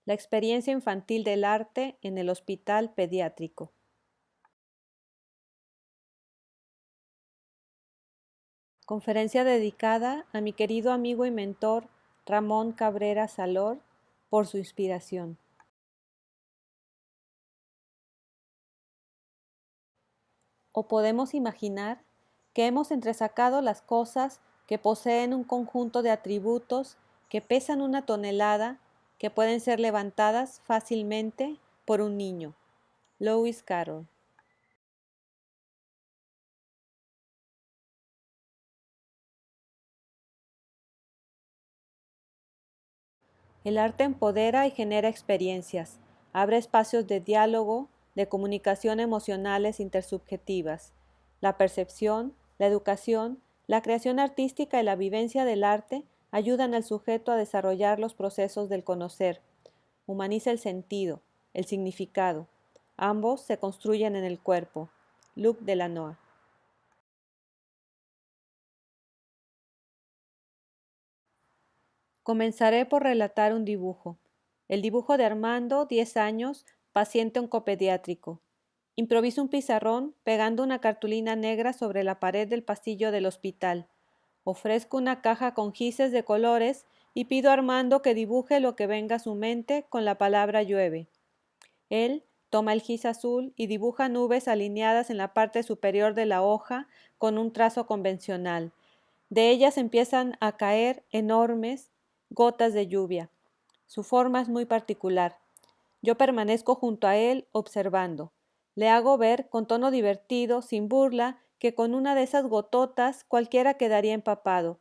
La experiencia infantil del arte en el hospital pediátrico. Conferencia dedicada a mi querido amigo y mentor Ramón Cabrera Salor por su inspiración. O podemos imaginar que hemos entresacado las cosas que poseen un conjunto de atributos que pesan una tonelada, que pueden ser levantadas fácilmente por un niño. Lewis Carroll. El arte empodera y genera experiencias, abre espacios de diálogo, de comunicación emocionales intersubjetivas. La percepción, la educación, la creación artística y la vivencia del arte ayudan al sujeto a desarrollar los procesos del conocer. Humaniza el sentido, el significado. Ambos se construyen en el cuerpo. Luc Delanoë. Comenzaré por relatar un dibujo. El dibujo de Armando, 10 años, paciente oncopediátrico. Improviso un pizarrón pegando una cartulina negra sobre la pared del pasillo del hospital. Ofrezco una caja con gises de colores y pido a Armando que dibuje lo que venga a su mente con la palabra llueve. Él toma el gis azul y dibuja nubes alineadas en la parte superior de la hoja con un trazo convencional. De ellas empiezan a caer enormes gotas de lluvia. Su forma es muy particular. Yo permanezco junto a él observando. Le hago ver, con tono divertido, sin burla, que con una de esas gototas cualquiera quedaría empapado.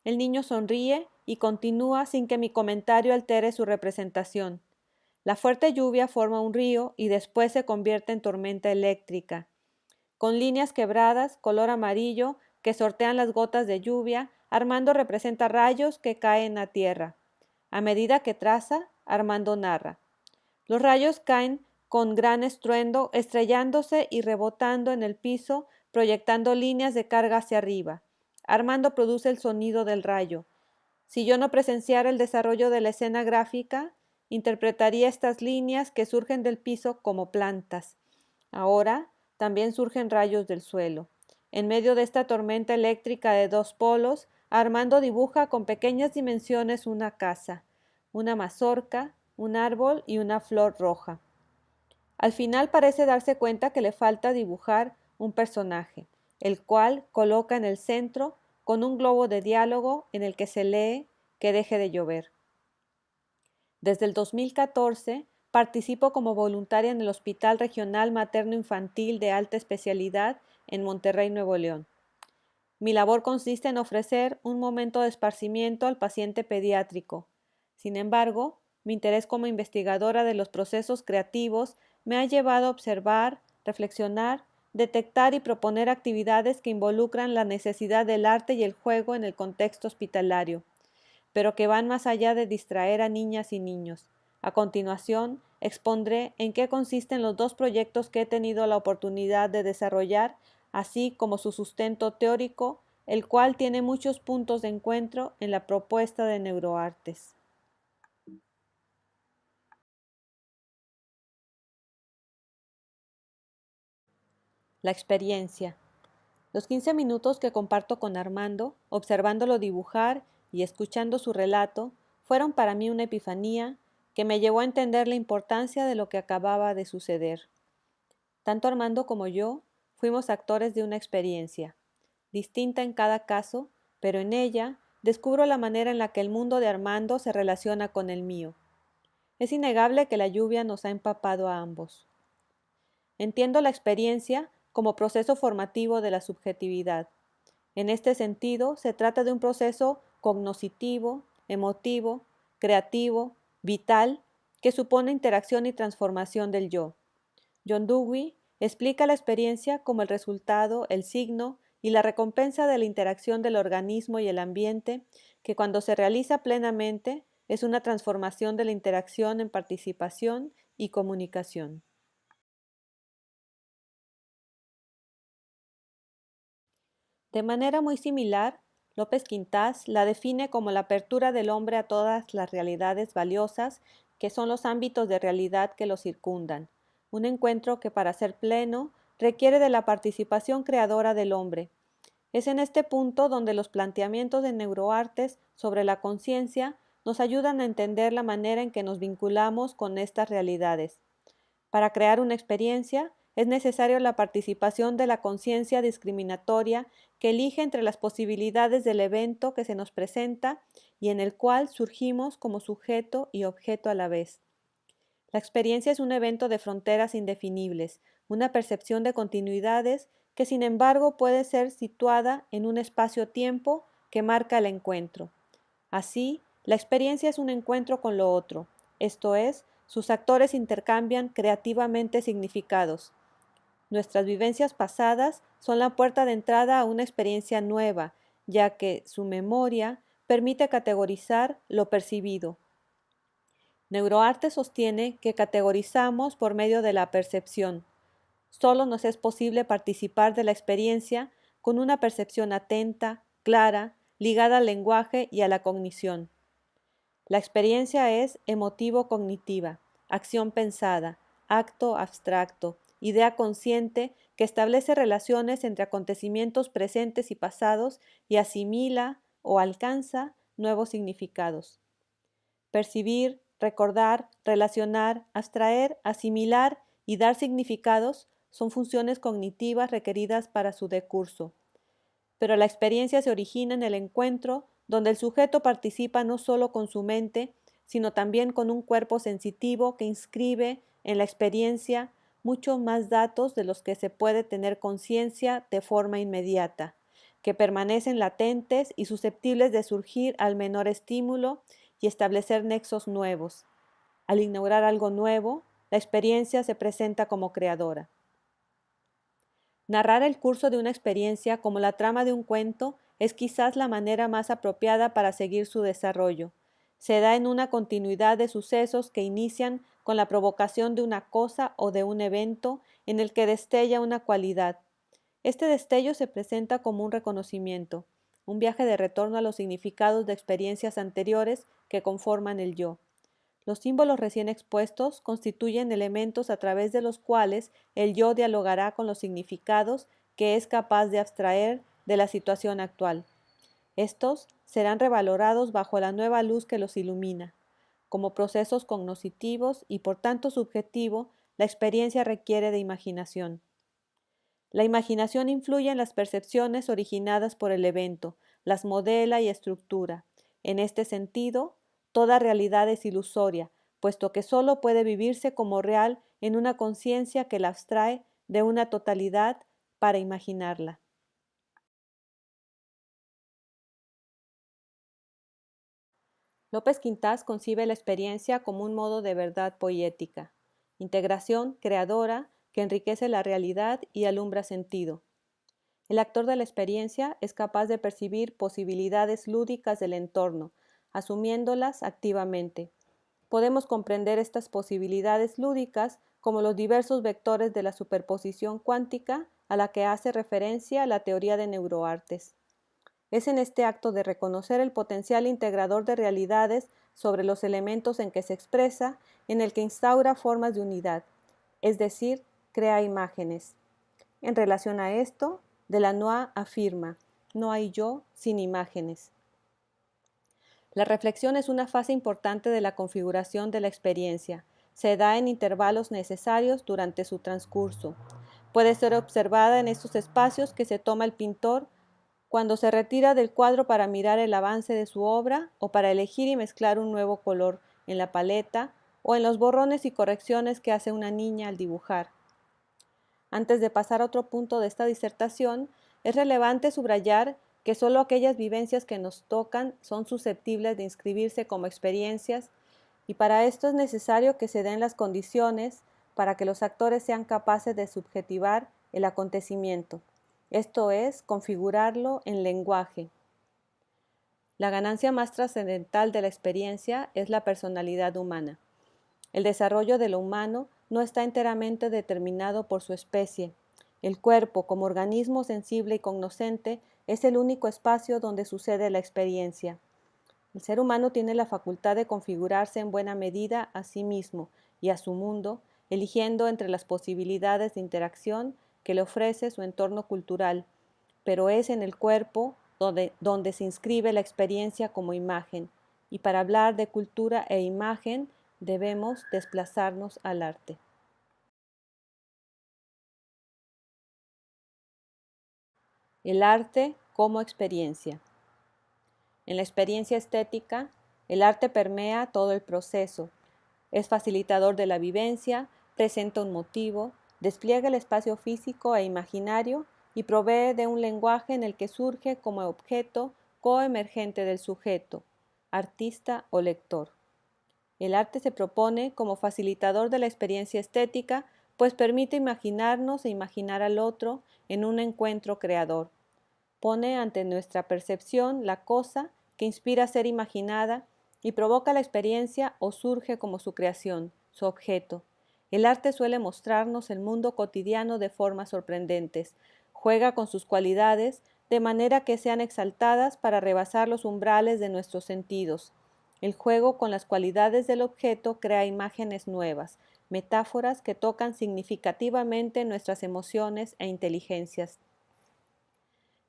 El niño sonríe y continúa sin que mi comentario altere su representación. La fuerte lluvia forma un río y después se convierte en tormenta eléctrica. Con líneas quebradas, color amarillo, que sortean las gotas de lluvia, Armando representa rayos que caen a tierra. A medida que traza, Armando narra. Los rayos caen con gran estruendo, estrellándose y rebotando en el piso, proyectando líneas de carga hacia arriba. Armando produce el sonido del rayo. Si yo no presenciara el desarrollo de la escena gráfica, interpretaría estas líneas que surgen del piso como plantas. Ahora también surgen rayos del suelo. En medio de esta tormenta eléctrica de dos polos, Armando dibuja con pequeñas dimensiones una casa, una mazorca, un árbol y una flor roja. Al final parece darse cuenta que le falta dibujar un personaje, el cual coloca en el centro con un globo de diálogo en el que se lee que deje de llover. Desde el 2014 participo como voluntaria en el Hospital Regional Materno Infantil de Alta Especialidad en Monterrey, Nuevo León. Mi labor consiste en ofrecer un momento de esparcimiento al paciente pediátrico. Sin embargo, mi interés como investigadora de los procesos creativos me ha llevado a observar, reflexionar, detectar y proponer actividades que involucran la necesidad del arte y el juego en el contexto hospitalario, pero que van más allá de distraer a niñas y niños. A continuación, expondré en qué consisten los dos proyectos que he tenido la oportunidad de desarrollar, así como su sustento teórico, el cual tiene muchos puntos de encuentro en la propuesta de neuroartes. La experiencia. Los 15 minutos que comparto con Armando, observándolo dibujar y escuchando su relato, fueron para mí una epifanía que me llevó a entender la importancia de lo que acababa de suceder. Tanto Armando como yo fuimos actores de una experiencia, distinta en cada caso, pero en ella descubro la manera en la que el mundo de Armando se relaciona con el mío. Es innegable que la lluvia nos ha empapado a ambos. Entiendo la experiencia como proceso formativo de la subjetividad. En este sentido, se trata de un proceso cognoscitivo, emotivo, creativo, vital, que supone interacción y transformación del yo. John Dewey explica la experiencia como el resultado, el signo y la recompensa de la interacción del organismo y el ambiente, que cuando se realiza plenamente es una transformación de la interacción en participación y comunicación. De manera muy similar, López Quintás la define como la apertura del hombre a todas las realidades valiosas que son los ámbitos de realidad que lo circundan. Un encuentro que para ser pleno requiere de la participación creadora del hombre. Es en este punto donde los planteamientos de neuroartes sobre la conciencia nos ayudan a entender la manera en que nos vinculamos con estas realidades. Para crear una experiencia es necesaria la participación de la conciencia discriminatoria que elige entre las posibilidades del evento que se nos presenta y en el cual surgimos como sujeto y objeto a la vez. La experiencia es un evento de fronteras indefinibles, una percepción de continuidades que sin embargo puede ser situada en un espacio-tiempo que marca el encuentro. Así, la experiencia es un encuentro con lo otro, esto es, sus actores intercambian creativamente significados. Nuestras vivencias pasadas son la puerta de entrada a una experiencia nueva, ya que su memoria permite categorizar lo percibido. Neuroarte sostiene que categorizamos por medio de la percepción. Solo nos es posible participar de la experiencia con una percepción atenta, clara, ligada al lenguaje y a la cognición. La experiencia es emotivo-cognitiva, acción pensada, acto abstracto, idea consciente que establece relaciones entre acontecimientos presentes y pasados y asimila o alcanza nuevos significados. Percibir, recordar, relacionar, abstraer, asimilar y dar significados son funciones cognitivas requeridas para su decurso. Pero la experiencia se origina en el encuentro donde el sujeto participa no solo con su mente, sino también con un cuerpo sensitivo que inscribe en la experiencia muchos más datos de los que se puede tener conciencia de forma inmediata, que permanecen latentes y susceptibles de surgir al menor estímulo y establecer nexos nuevos. Al ignorar algo nuevo, la experiencia se presenta como creadora. Narrar el curso de una experiencia como la trama de un cuento es quizás la manera más apropiada para seguir su desarrollo. Se da en una continuidad de sucesos que inician con la provocación de una cosa o de un evento en el que destella una cualidad. Este destello se presenta como un reconocimiento, un viaje de retorno a los significados de experiencias anteriores que conforman el yo. Los símbolos recién expuestos constituyen elementos a través de los cuales el yo dialogará con los significados que es capaz de abstraer de la situación actual. Estos serán revalorados bajo la nueva luz que los ilumina. Como procesos cognoscitivos y por tanto subjetivo, la experiencia requiere de imaginación. La imaginación influye en las percepciones originadas por el evento, las modela y estructura. En este sentido, toda realidad es ilusoria, puesto que sólo puede vivirse como real en una conciencia que la abstrae de una totalidad para imaginarla. López Quintás concibe la experiencia como un modo de verdad poética, integración creadora que enriquece la realidad y alumbra sentido. El actor de la experiencia es capaz de percibir posibilidades lúdicas del entorno, asumiéndolas activamente. Podemos comprender estas posibilidades lúdicas como los diversos vectores de la superposición cuántica a la que hace referencia la teoría de neuroartes. Es en este acto de reconocer el potencial integrador de realidades sobre los elementos en que se expresa, en el que instaura formas de unidad, es decir, crea imágenes. En relación a esto, Delanois afirma, no hay yo sin imágenes. La reflexión es una fase importante de la configuración de la experiencia. Se da en intervalos necesarios durante su transcurso. Puede ser observada en estos espacios que se toma el pintor cuando se retira del cuadro para mirar el avance de su obra o para elegir y mezclar un nuevo color en la paleta o en los borrones y correcciones que hace una niña al dibujar. Antes de pasar a otro punto de esta disertación, es relevante subrayar que solo aquellas vivencias que nos tocan son susceptibles de inscribirse como experiencias y para esto es necesario que se den las condiciones para que los actores sean capaces de subjetivar el acontecimiento, esto es, configurarlo en lenguaje. La ganancia más trascendental de la experiencia es la personalidad humana. El desarrollo de lo humano no está enteramente determinado por su especie. El cuerpo, como organismo sensible y cognoscente, es el único espacio donde sucede la experiencia. El ser humano tiene la facultad de configurarse en buena medida a sí mismo y a su mundo, eligiendo entre las posibilidades de interacción que le ofrece su entorno cultural, pero es en el cuerpo donde se inscribe la experiencia como imagen, y para hablar de cultura e imagen debemos desplazarnos al arte. El arte como experiencia. En la experiencia estética, el arte permea todo el proceso, es facilitador de la vivencia, presenta un motivo, despliega el espacio físico e imaginario y provee de un lenguaje en el que surge como objeto coemergente del sujeto, artista o lector. El arte se propone como facilitador de la experiencia estética, pues permite imaginarnos e imaginar al otro en un encuentro creador. Pone ante nuestra percepción la cosa que inspira a ser imaginada y provoca la experiencia o surge como su creación, su objeto. El arte suele mostrarnos el mundo cotidiano de formas sorprendentes, juega con sus cualidades de manera que sean exaltadas para rebasar los umbrales de nuestros sentidos. El juego con las cualidades del objeto crea imágenes nuevas, metáforas que tocan significativamente nuestras emociones e inteligencias.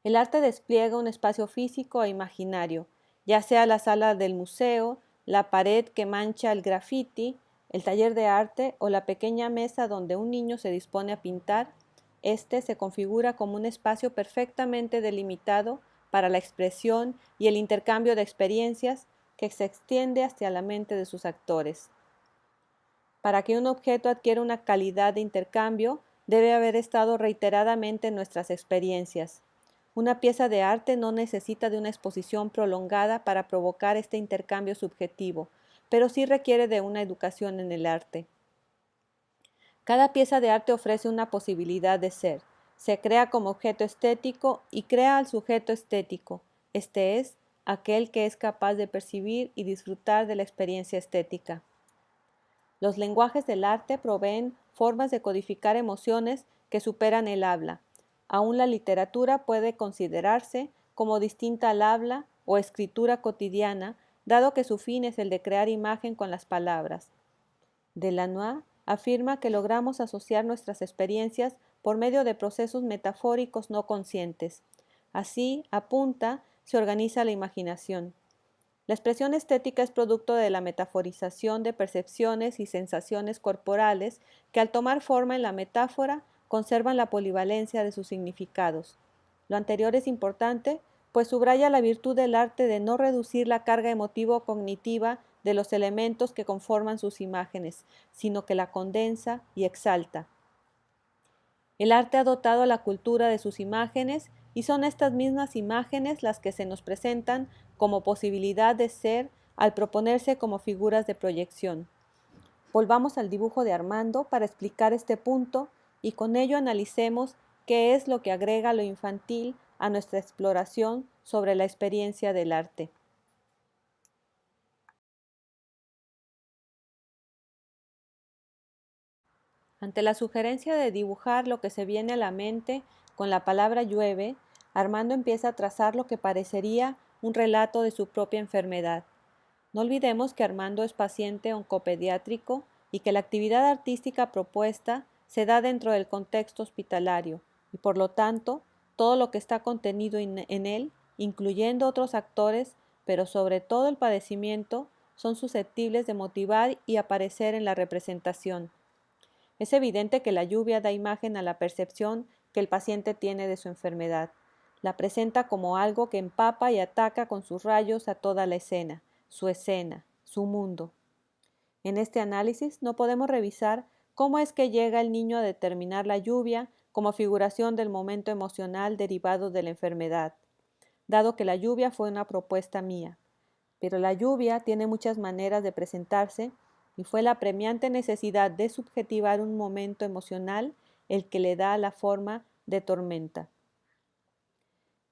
El arte despliega un espacio físico e imaginario, ya sea la sala del museo, la pared que mancha el graffiti, el taller de arte o la pequeña mesa donde un niño se dispone a pintar. Este se configura como un espacio perfectamente delimitado para la expresión y el intercambio de experiencias que se extiende hacia la mente de sus actores. Para que un objeto adquiera una calidad de intercambio, debe haber estado reiteradamente en nuestras experiencias. Una pieza de arte no necesita de una exposición prolongada para provocar este intercambio subjetivo, pero sí requiere de una educación en el arte. Cada pieza de arte ofrece una posibilidad de ser. Se crea como objeto estético y crea al sujeto estético. Este es aquel que es capaz de percibir y disfrutar de la experiencia estética. Los lenguajes del arte proveen formas de codificar emociones que superan el habla. Aún la literatura puede considerarse como distinta al habla o escritura cotidiana, dado que su fin es el de crear imagen con las palabras. Delanois afirma que logramos asociar nuestras experiencias por medio de procesos metafóricos no conscientes. Así, apunta, se organiza la imaginación. La expresión estética es producto de la metaforización de percepciones y sensaciones corporales que al tomar forma en la metáfora conservan la polivalencia de sus significados. Lo anterior es importante, pues subraya la virtud del arte de no reducir la carga emotivo-cognitiva de los elementos que conforman sus imágenes, sino que la condensa y exalta. El arte ha dotado a la cultura de sus imágenes y son estas mismas imágenes las que se nos presentan como posibilidad de ser al proponerse como figuras de proyección. Volvamos al dibujo de Armando para explicar este punto y con ello analicemos qué es lo que agrega lo infantil a nuestra exploración sobre la experiencia del arte. Ante la sugerencia de dibujar lo que se viene a la mente con la palabra llueve, Armando empieza a trazar lo que parecería un relato de su propia enfermedad. No olvidemos que Armando es paciente oncopediátrico y que la actividad artística propuesta se da dentro del contexto hospitalario y por lo tanto todo lo que está contenido en él, incluyendo otros actores, pero sobre todo el padecimiento, son susceptibles de motivar y aparecer en la representación. Es evidente que la lluvia da imagen a la percepción que el paciente tiene de su enfermedad. La presenta como algo que empapa y ataca con sus rayos a toda la escena, su mundo. En este análisis no podemos revisar cómo es que llega el niño a determinar la lluvia como figuración del momento emocional derivado de la enfermedad, dado que la lluvia fue una propuesta mía. Pero la lluvia tiene muchas maneras de presentarse y fue la apremiante necesidad de subjetivar un momento emocional el que le da la forma de tormenta.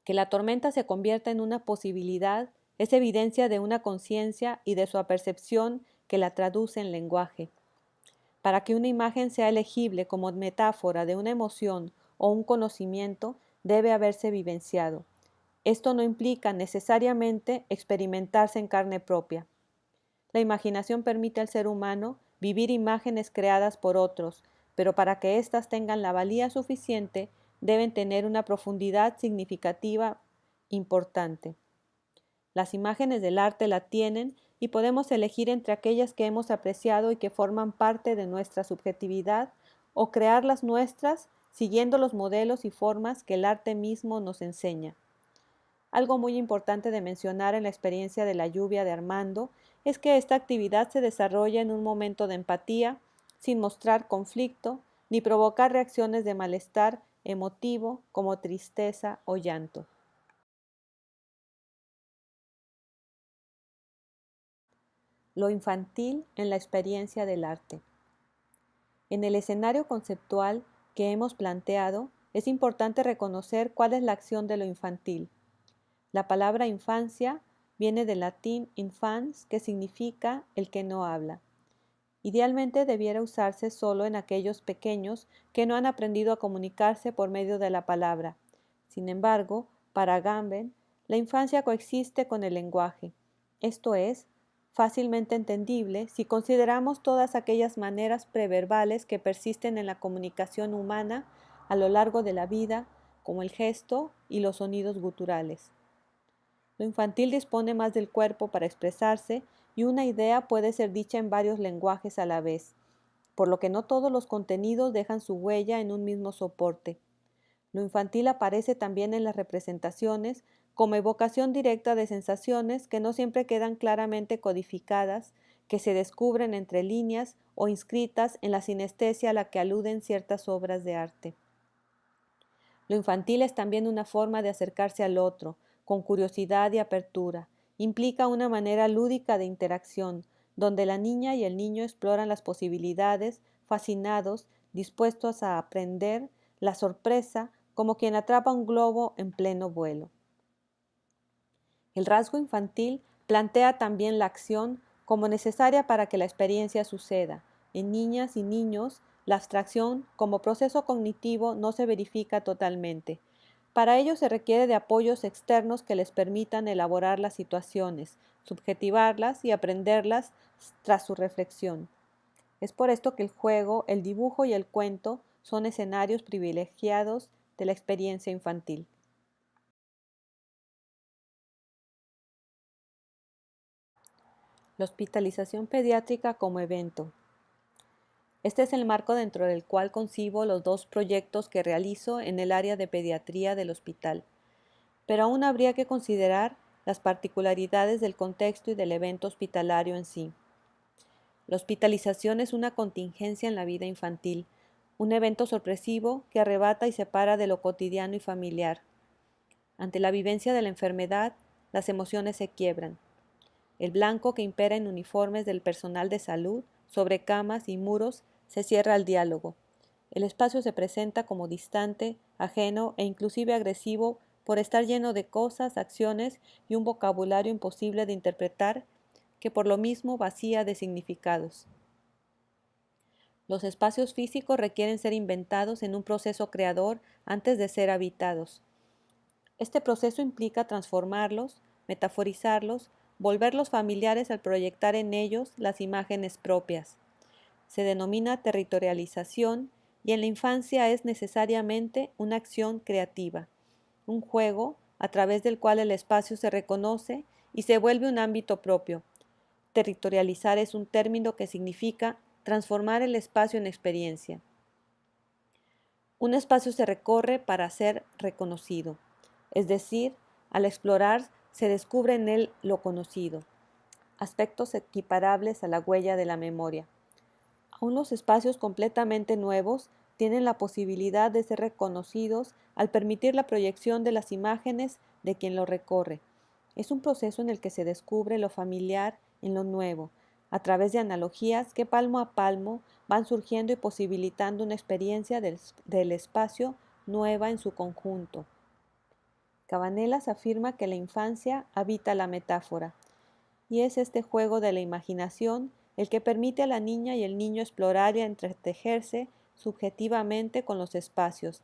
Que la tormenta se convierta en una posibilidad es evidencia de una conciencia y de su apercepción que la traduce en lenguaje. Para que una imagen sea elegible como metáfora de una emoción o un conocimiento, debe haberse vivenciado. Esto no implica necesariamente experimentarse en carne propia. La imaginación permite al ser humano vivir imágenes creadas por otros, pero para que éstas tengan la valía suficiente, deben tener una profundidad significativa importante. Las imágenes del arte la tienen y podemos elegir entre aquellas que hemos apreciado y que forman parte de nuestra subjetividad o crear las nuestras siguiendo los modelos y formas que el arte mismo nos enseña. Algo muy importante de mencionar en la experiencia de la lluvia de Armando es que esta actividad se desarrolla en un momento de empatía, sin mostrar conflicto ni provocar reacciones de malestar emotivo como tristeza o llanto. Lo infantil en la experiencia del arte. En el escenario conceptual que hemos planteado, es importante reconocer cuál es la acción de lo infantil. La palabra infancia viene del latín infans, que significa el que no habla. Idealmente debiera usarse solo en aquellos pequeños que no han aprendido a comunicarse por medio de la palabra. Sin embargo, para Agamben, la infancia coexiste con el lenguaje, esto es, fácilmente entendible si consideramos todas aquellas maneras preverbales que persisten en la comunicación humana a lo largo de la vida, como el gesto y los sonidos guturales. Lo infantil dispone más del cuerpo para expresarse y una idea puede ser dicha en varios lenguajes a la vez, por lo que no todos los contenidos dejan su huella en un mismo soporte. Lo infantil aparece también en las representaciones como evocación directa de sensaciones que no siempre quedan claramente codificadas, que se descubren entre líneas o inscritas en la sinestesia a la que aluden ciertas obras de arte. Lo infantil es también una forma de acercarse al otro, con curiosidad y apertura. Implica una manera lúdica de interacción, donde la niña y el niño exploran las posibilidades, fascinados, dispuestos a aprender, la sorpresa, como quien atrapa un globo en pleno vuelo. El rasgo infantil plantea también la acción como necesaria para que la experiencia suceda. En niñas y niños, la abstracción como proceso cognitivo no se verifica totalmente. Para ello se requiere de apoyos externos que les permitan elaborar las situaciones, subjetivarlas y aprenderlas tras su reflexión. Es por esto que el juego, el dibujo y el cuento son escenarios privilegiados de la experiencia infantil. La hospitalización pediátrica como evento. Este es el marco dentro del cual concibo los dos proyectos que realizo en el área de pediatría del hospital. Pero aún habría que considerar las particularidades del contexto y del evento hospitalario en sí. La hospitalización es una contingencia en la vida infantil, un evento sorpresivo que arrebata y separa de lo cotidiano y familiar. Ante la vivencia de la enfermedad, las emociones se quiebran. El blanco que impera en uniformes del personal de salud, sobre camas y muros, se cierra al diálogo. El espacio se presenta como distante, ajeno e inclusive agresivo por estar lleno de cosas, acciones y un vocabulario imposible de interpretar que por lo mismo vacía de significados. Los espacios físicos requieren ser inventados en un proceso creador antes de ser habitados. Este proceso implica transformarlos, metaforizarlos, volverlos familiares al proyectar en ellos las imágenes propias. Se denomina territorialización y en la infancia es necesariamente una acción creativa, un juego a través del cual el espacio se reconoce y se vuelve un ámbito propio. Territorializar es un término que significa transformar el espacio en experiencia. Un espacio se recorre para ser reconocido, es decir, al explorar se descubre en él lo conocido, aspectos equiparables a la huella de la memoria. Aún los espacios completamente nuevos tienen la posibilidad de ser reconocidos al permitir la proyección de las imágenes de quien lo recorre. Es un proceso en el que se descubre lo familiar en lo nuevo, a través de analogías que palmo a palmo van surgiendo y posibilitando una experiencia del espacio nueva en su conjunto. Cabanellas afirma que la infancia habita la metáfora, y es este juego de la imaginación el que permite a la niña y el niño explorar y entretejerse subjetivamente con los espacios.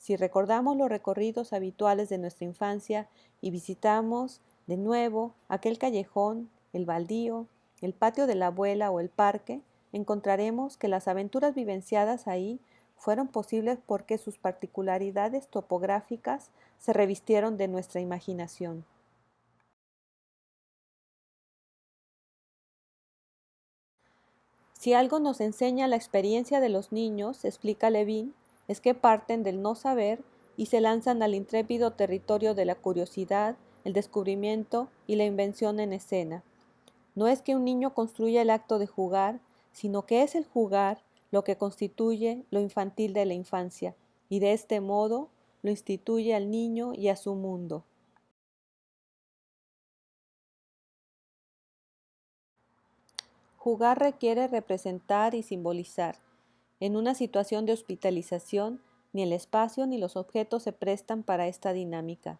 Si recordamos los recorridos habituales de nuestra infancia y visitamos de nuevo aquel callejón, el baldío, el patio de la abuela o el parque, encontraremos que las aventuras vivenciadas ahí fueron posibles porque sus particularidades topográficas se revistieron de nuestra imaginación. Si algo nos enseña la experiencia de los niños, explica Levin, es que parten del no saber y se lanzan al intrépido territorio de la curiosidad, el descubrimiento y la invención en escena. No es que un niño construya el acto de jugar, sino que es el jugar lo que constituye lo infantil de la infancia, y de este modo lo instituye al niño y a su mundo. Jugar requiere representar y simbolizar. En una situación de hospitalización, ni el espacio ni los objetos se prestan para esta dinámica.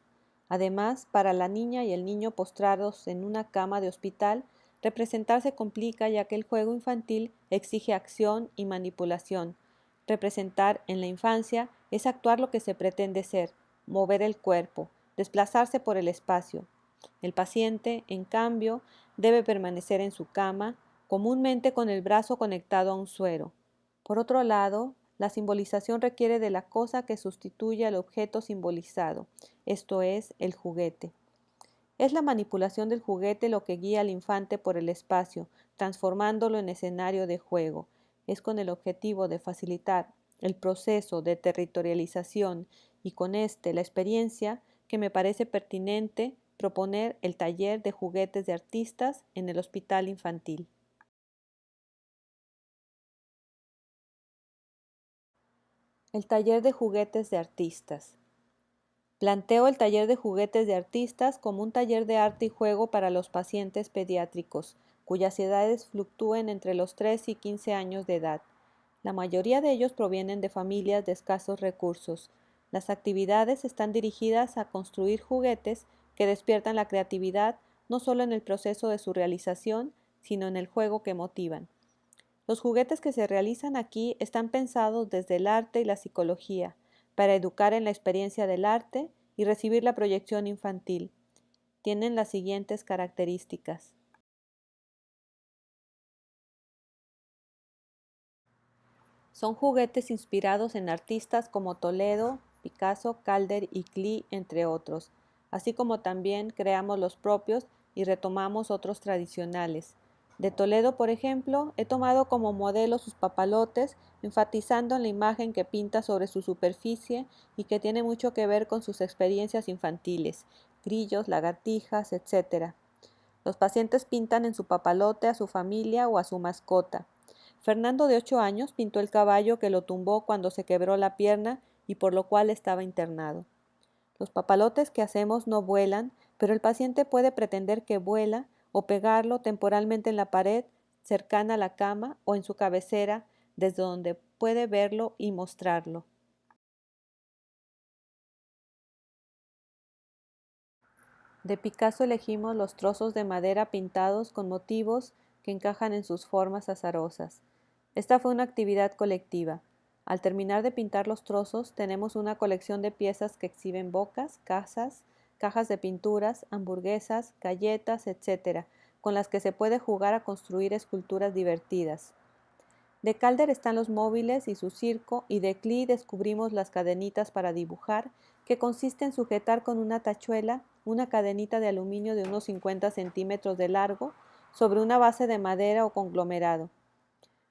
Además, para la niña y el niño postrados en una cama de hospital, representar se complica ya que el juego infantil exige acción y manipulación. Representar en la infancia es actuar lo que se pretende ser, mover el cuerpo, desplazarse por el espacio. El paciente, en cambio, debe permanecer en su cama, comúnmente con el brazo conectado a un suero. Por otro lado, la simbolización requiere de la cosa que sustituye al objeto simbolizado, esto es, el juguete. Es la manipulación del juguete lo que guía al infante por el espacio, transformándolo en escenario de juego. Es con el objetivo de facilitar el proceso de territorialización y con este la experiencia que me parece pertinente proponer el taller de juguetes de artistas en el hospital infantil. El taller de juguetes de artistas. Planteo el taller de juguetes de artistas como un taller de arte y juego para los pacientes pediátricos, cuyas edades fluctúen entre los 3 y 15 años de edad. La mayoría de ellos provienen de familias de escasos recursos. Las actividades están dirigidas a construir juguetes que despiertan la creatividad no solo en el proceso de su realización, sino en el juego que motivan. Los juguetes que se realizan aquí están pensados desde el arte y la psicología, para educar en la experiencia del arte y recibir la proyección infantil. Tienen las siguientes características. Son juguetes inspirados en artistas como Toledo, Picasso, Calder y Klee, entre otros, así como también creamos los propios y retomamos otros tradicionales. De Toledo, por ejemplo, he tomado como modelo sus papalotes, enfatizando en la imagen que pinta sobre su superficie y que tiene mucho que ver con sus experiencias infantiles, grillos, lagartijas, etc. Los pacientes pintan en su papalote a su familia o a su mascota. Fernando, de 8 años, pintó el caballo que lo tumbó cuando se quebró la pierna y por lo cual estaba internado. Los papalotes que hacemos no vuelan, pero el paciente puede pretender que vuela o pegarlo temporalmente en la pared cercana a la cama o en su cabecera, desde donde puede verlo y mostrarlo. De Picasso elegimos los trozos de madera pintados con motivos que encajan en sus formas azarosas. Esta fue una actividad colectiva. Al terminar de pintar los trozos, tenemos una colección de piezas que exhiben bocas, casas, cajas de pinturas, hamburguesas, galletas, etc., con las que se puede jugar a construir esculturas divertidas. De Calder están los móviles y su circo, y de Klee descubrimos las cadenitas para dibujar, que consiste en sujetar con una tachuela una cadenita de aluminio de unos 50 centímetros de largo sobre una base de madera o conglomerado.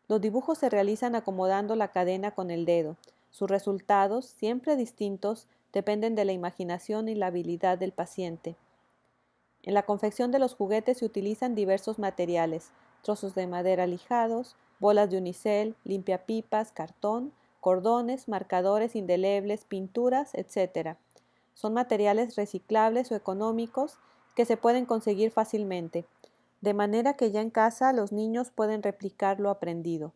Los dibujos se realizan acomodando la cadena con el dedo. Sus resultados, siempre distintos, dependen de la imaginación y la habilidad del paciente. En la confección de los juguetes se utilizan diversos materiales, trozos de madera lijados, bolas de unicel, limpiapipas, cartón, cordones, marcadores indelebles, pinturas, etc. Son materiales reciclables o económicos que se pueden conseguir fácilmente, de manera que ya en casa los niños pueden replicar lo aprendido.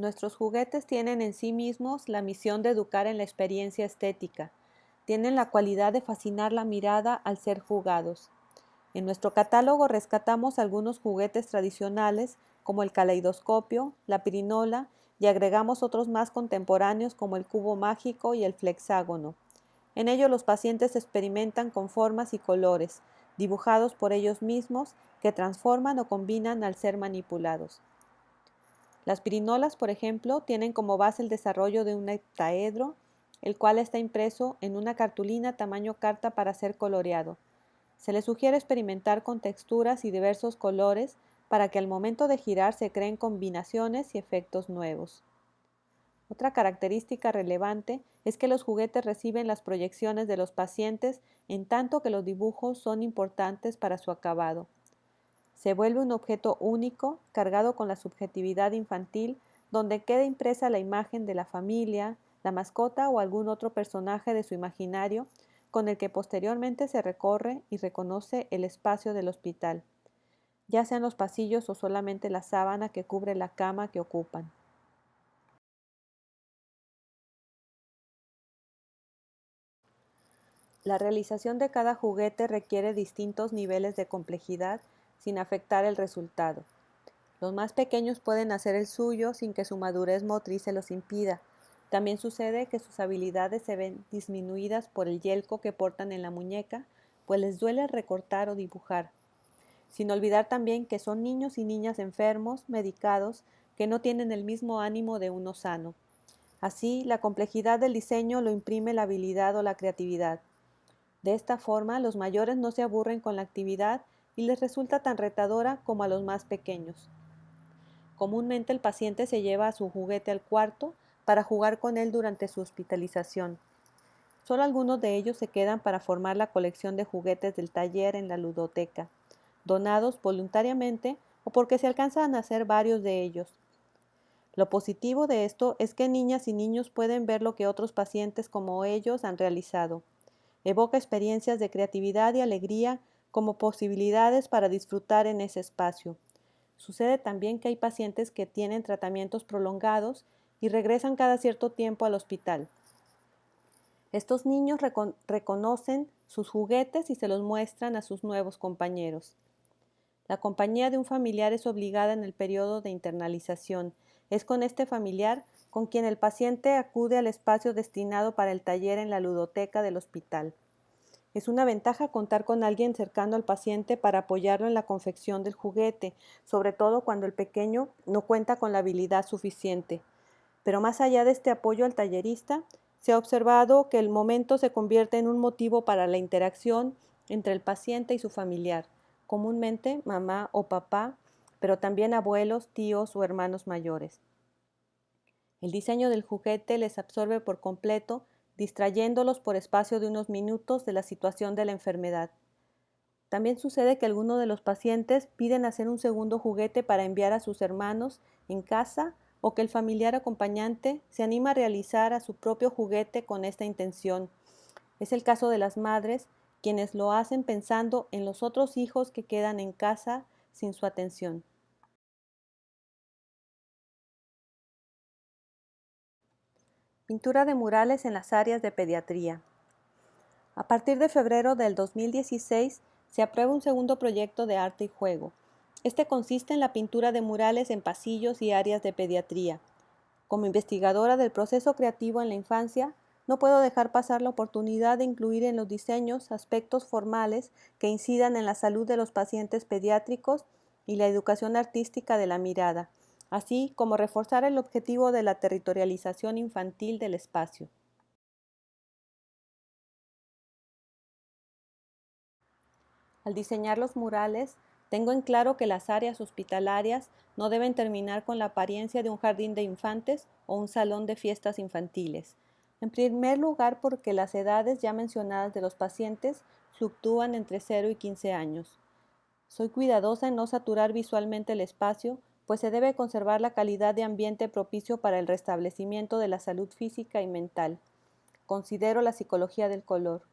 Nuestros juguetes tienen en sí mismos la misión de educar en la experiencia estética. Tienen la cualidad de fascinar la mirada al ser jugados. En nuestro catálogo rescatamos algunos juguetes tradicionales como el caleidoscopio, la pirinola, y agregamos otros más contemporáneos como el cubo mágico y el flexágono. En ello los pacientes experimentan con formas y colores, dibujados por ellos mismos, que transforman o combinan al ser manipulados. Las pirinolas, por ejemplo, tienen como base el desarrollo de un heptaedro, el cual está impreso en una cartulina tamaño carta para ser coloreado. Se les sugiere experimentar con texturas y diversos colores para que al momento de girar se creen combinaciones y efectos nuevos. Otra característica relevante es que los juguetes reciben las proyecciones de los pacientes en tanto que los dibujos son importantes para su acabado. Se vuelve un objeto único, cargado con la subjetividad infantil, donde queda impresa la imagen de la familia, la mascota o algún otro personaje de su imaginario, con el que posteriormente se recorre y reconoce el espacio del hospital, ya sean los pasillos o solamente la sábana que cubre la cama que ocupan. La realización de cada juguete requiere distintos niveles de complejidad sin afectar el resultado. Los más pequeños pueden hacer el suyo sin que su madurez motriz se los impida. También sucede que sus habilidades se ven disminuidas por el yelco que portan en la muñeca, pues les duele recortar o dibujar. Sin olvidar también que son niños y niñas enfermos, medicados, que no tienen el mismo ánimo de uno sano. Así, la complejidad del diseño lo imprime la habilidad o la creatividad. De esta forma, los mayores no se aburren con la actividad y les resulta tan retadora como a los más pequeños. Comúnmente el paciente se lleva su juguete al cuarto para jugar con él durante su hospitalización. Solo algunos de ellos se quedan para formar la colección de juguetes del taller en la ludoteca, donados voluntariamente o porque se alcanzan a hacer varios de ellos. Lo positivo de esto es que niñas y niños pueden ver lo que otros pacientes como ellos han realizado. Evoca experiencias de creatividad y alegría como posibilidades para disfrutar en ese espacio. Sucede también que hay pacientes que tienen tratamientos prolongados y regresan cada cierto tiempo al hospital. Estos niños reconocen sus juguetes y se los muestran a sus nuevos compañeros. La compañía de un familiar es obligada en el periodo de internalización. Es con este familiar con quien el paciente acude al espacio destinado para el taller en la ludoteca del hospital. Es una ventaja contar con alguien cercano al paciente para apoyarlo en la confección del juguete, sobre todo cuando el pequeño no cuenta con la habilidad suficiente. Pero más allá de este apoyo al tallerista, se ha observado que el momento se convierte en un motivo para la interacción entre el paciente y su familiar, comúnmente mamá o papá, pero también abuelos, tíos o hermanos mayores. El diseño del juguete les absorbe por completo, distrayéndolos por espacio de unos minutos de la situación de la enfermedad. También sucede que algunos de los pacientes piden hacer un segundo juguete para enviar a sus hermanos en casa o que el familiar acompañante se anima a realizar a su propio juguete con esta intención. Es el caso de las madres, quienes lo hacen pensando en los otros hijos que quedan en casa sin su atención. Pintura de murales en las áreas de pediatría. A partir de febrero del 2016 se aprueba un segundo proyecto de arte y juego. Este consiste en la pintura de murales en pasillos y áreas de pediatría. Como investigadora del proceso creativo en la infancia, no puedo dejar pasar la oportunidad de incluir en los diseños aspectos formales que incidan en la salud de los pacientes pediátricos y la educación artística de la mirada, así como reforzar el objetivo de la territorialización infantil del espacio. Al diseñar los murales, tengo en claro que las áreas hospitalarias no deben terminar con la apariencia de un jardín de infantes o un salón de fiestas infantiles. En primer lugar, porque las edades ya mencionadas de los pacientes fluctúan entre 0 y 15 años. Soy cuidadosa en no saturar visualmente el espacio, pues se debe conservar la calidad de ambiente propicio para el restablecimiento de la salud física y mental. Considero la psicología del color.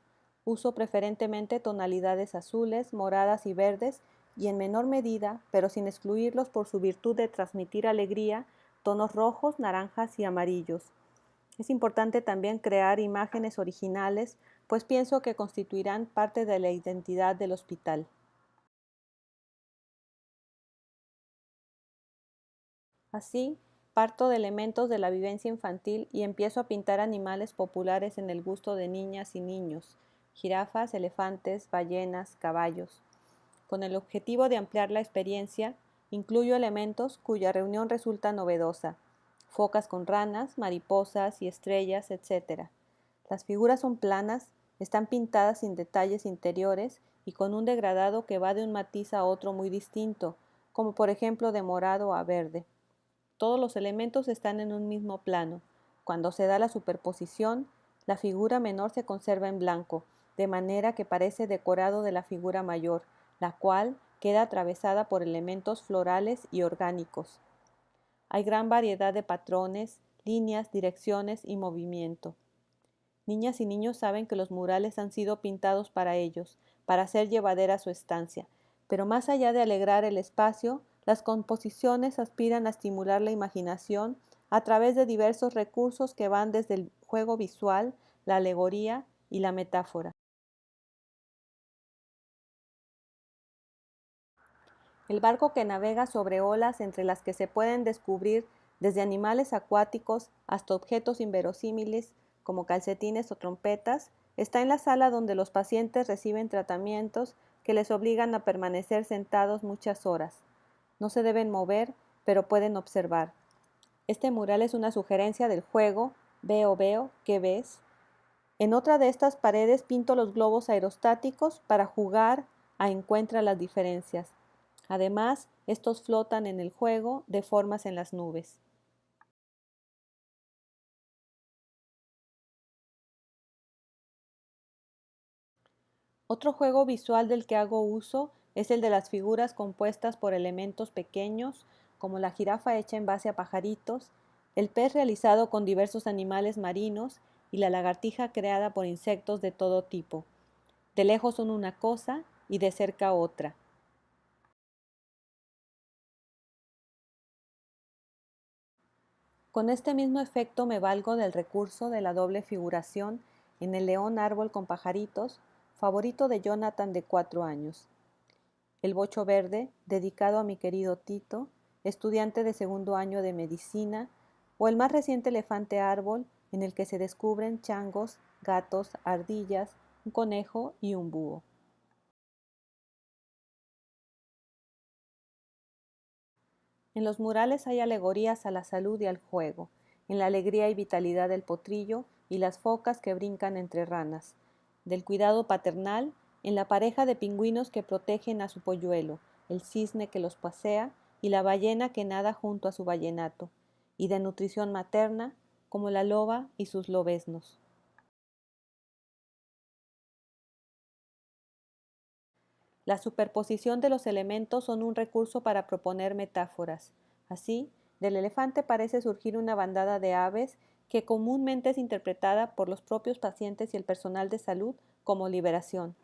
Uso preferentemente tonalidades azules, moradas y verdes y en menor medida, pero sin excluirlos por su virtud de transmitir alegría, tonos rojos, naranjas y amarillos. Es importante también crear imágenes originales, pues pienso que constituirán parte de la identidad del hospital. Así, parto de elementos de la vivencia infantil y empiezo a pintar animales populares en el gusto de niñas y niños, jirafas, elefantes, ballenas, caballos. Con el objetivo de ampliar la experiencia, incluyo elementos cuya reunión resulta novedosa, focas con ranas, mariposas y estrellas, etc. Las figuras son planas, están pintadas sin detalles interiores y con un degradado que va de un matiz a otro muy distinto, como por ejemplo de morado a verde. Todos los elementos están en un mismo plano. Cuando se da la superposición, la figura menor se conserva en blanco, de manera que parece decorado de la figura mayor, la cual queda atravesada por elementos florales y orgánicos. Hay gran variedad de patrones, líneas, direcciones y movimiento. Niñas y niños saben que los murales han sido pintados para ellos, para hacer llevadera su estancia, pero más allá de alegrar el espacio, las composiciones aspiran a estimular la imaginación a través de diversos recursos que van desde el juego visual, la alegoría y la metáfora. El barco que navega sobre olas entre las que se pueden descubrir desde animales acuáticos hasta objetos inverosímiles como calcetines o trompetas, está en la sala donde los pacientes reciben tratamientos que les obligan a permanecer sentados muchas horas. No se deben mover, pero pueden observar. Este mural es una sugerencia del juego veo, ¿qué ves? En otra de estas paredes pinto los globos aerostáticos para jugar a encuentra las diferencias. Además, estos flotan en el juego de formas en las nubes. Otro juego visual del que hago uso es el de las figuras compuestas por elementos pequeños, como la jirafa hecha en base a pajaritos, el pez realizado con diversos animales marinos y la lagartija creada por insectos de todo tipo. De lejos son una cosa y de cerca otra. Con este mismo efecto me valgo del recurso de la doble figuración en el león árbol con pajaritos, favorito de Jonathan de 4 años. El bocho verde, dedicado a mi querido Tito, estudiante de segundo año de medicina, o el más reciente elefante árbol, en el que se descubren changos, gatos, ardillas, un conejo y un búho. En los murales hay alegorías a la salud y al juego, en la alegría y vitalidad del potrillo y las focas que brincan entre ranas, del cuidado paternal, en la pareja de pingüinos que protegen a su polluelo, el cisne que los pasea y la ballena que nada junto a su ballenato, y de nutrición materna, como la loba y sus lobeznos. La superposición de los elementos son un recurso para proponer metáforas. Así, del elefante parece surgir una bandada de aves que comúnmente es interpretada por los propios pacientes y el personal de salud como liberación.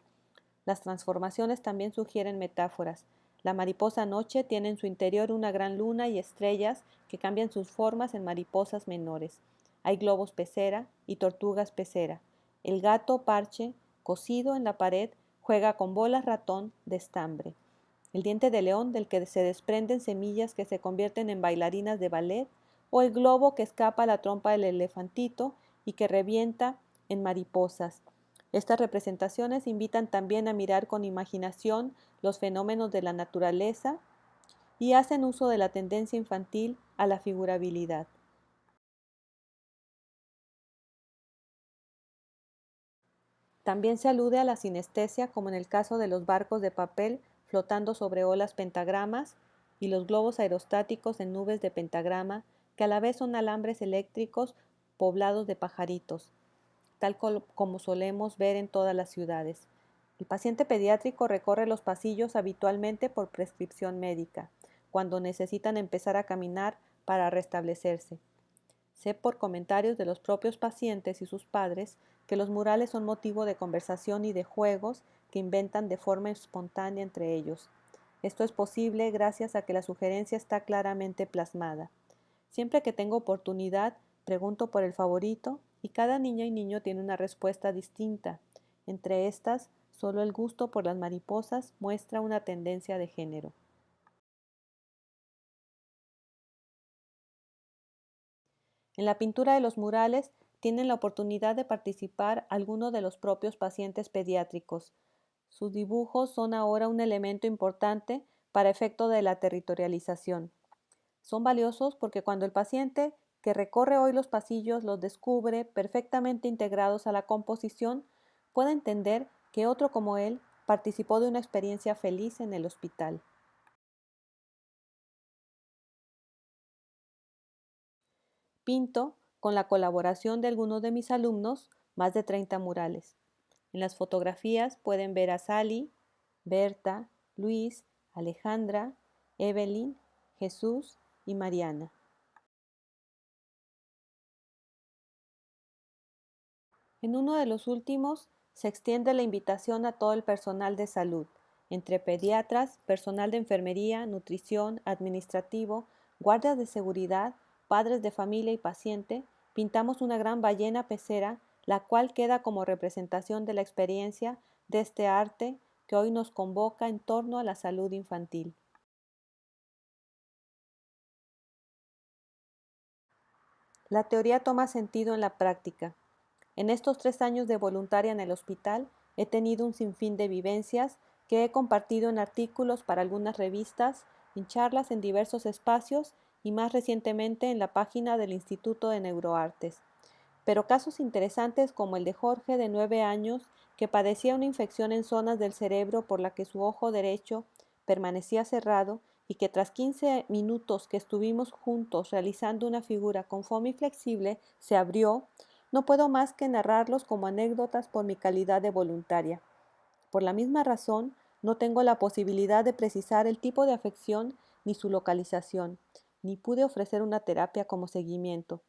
Las transformaciones también sugieren metáforas. La mariposa noche tiene en su interior una gran luna y estrellas que cambian sus formas en mariposas menores. Hay globos pecera y tortugas pecera. El gato parche, cosido en la pared, juega con bolas ratón de estambre. El diente de león del que se desprenden semillas que se convierten en bailarinas de ballet, o el globo que escapa a la trompa del elefantito y que revienta en mariposas. Estas representaciones invitan también a mirar con imaginación los fenómenos de la naturaleza y hacen uso de la tendencia infantil a la figurabilidad. También se alude a la sinestesia, como en el caso de los barcos de papel flotando sobre olas pentagramas y los globos aerostáticos en nubes de pentagrama, que a la vez son alambres eléctricos poblados de pajaritos, tal como solemos ver en todas las ciudades. El paciente pediátrico recorre los pasillos habitualmente por prescripción médica, cuando necesitan empezar a caminar para restablecerse. Sé por comentarios de los propios pacientes y sus padres que los murales son motivo de conversación y de juegos que inventan de forma espontánea entre ellos. Esto es posible gracias a que la sugerencia está claramente plasmada. Siempre que tengo oportunidad, pregunto por el favorito y cada niña y niño tiene una respuesta distinta. Entre estas, solo el gusto por las mariposas muestra una tendencia de género. En la pintura de los murales tienen la oportunidad de participar algunos de los propios pacientes pediátricos. Sus dibujos son ahora un elemento importante para efecto de la territorialización. Son valiosos porque cuando el paciente que recorre hoy los pasillos los descubre perfectamente integrados a la composición, puede entender que otro como él participó de una experiencia feliz en el hospital. Pinto, con la colaboración de algunos de mis alumnos, más de 30 murales. En las fotografías pueden ver a Sally, Berta, Luis, Alejandra, Evelyn, Jesús y Mariana. En uno de los últimos se extiende la invitación a todo el personal de salud, entre pediatras, personal de enfermería, nutrición, administrativo, guardias de seguridad, padres de familia y paciente, pintamos una gran ballena pecera, la cual queda como representación de la experiencia de este arte que hoy nos convoca en torno a la salud infantil. La teoría toma sentido en la práctica. En estos 3 años de voluntaria en el hospital he tenido un sinfín de vivencias que he compartido en artículos para algunas revistas, en charlas en diversos espacios y más recientemente en la página del Instituto de Neuroartes. Pero casos interesantes como el de Jorge, de 9 años, que padecía una infección en zonas del cerebro por la que su ojo derecho permanecía cerrado y que tras 15 minutos que estuvimos juntos realizando una figura con foamy flexible se abrió, no puedo más que narrarlos como anécdotas por mi calidad de voluntaria. Por la misma razón, no tengo la posibilidad de precisar el tipo de afección ni su localización, ni pude ofrecer una terapia como seguimiento.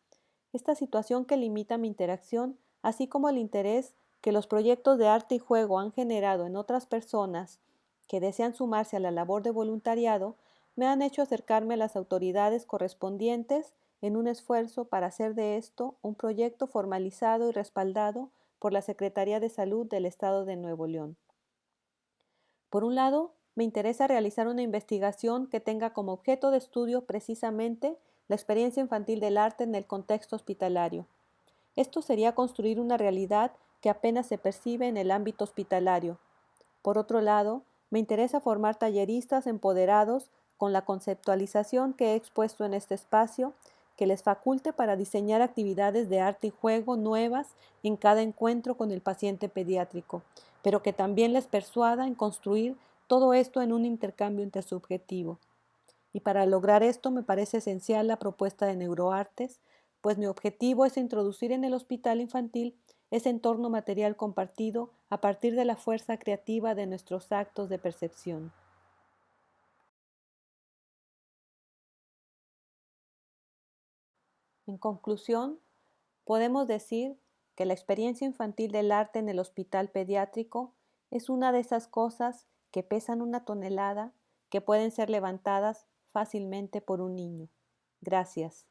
Esta situación que limita mi interacción, así como el interés que los proyectos de arte y juego han generado en otras personas que desean sumarse a la labor de voluntariado, me han hecho acercarme a las autoridades correspondientes en un esfuerzo para hacer de esto un proyecto formalizado y respaldado por la Secretaría de Salud del Estado de Nuevo León. Por un lado, me interesa realizar una investigación que tenga como objeto de estudio precisamente la experiencia infantil del arte en el contexto hospitalario. Esto sería construir una realidad que apenas se percibe en el ámbito hospitalario. Por otro lado, me interesa formar talleristas empoderados con la conceptualización que he expuesto en este espacio, que les faculte para diseñar actividades de arte y juego nuevas en cada encuentro con el paciente pediátrico, pero que también les persuada en construir todo esto en un intercambio intersubjetivo. Y para lograr esto me parece esencial la propuesta de Neuroartes, pues mi objetivo es introducir en el hospital infantil ese entorno material compartido a partir de la fuerza creativa de nuestros actos de percepción. En conclusión, podemos decir que la experiencia infantil del arte en el hospital pediátrico es una de esas cosas que pesan 1 tonelada, que pueden ser levantadas fácilmente por un niño. Gracias.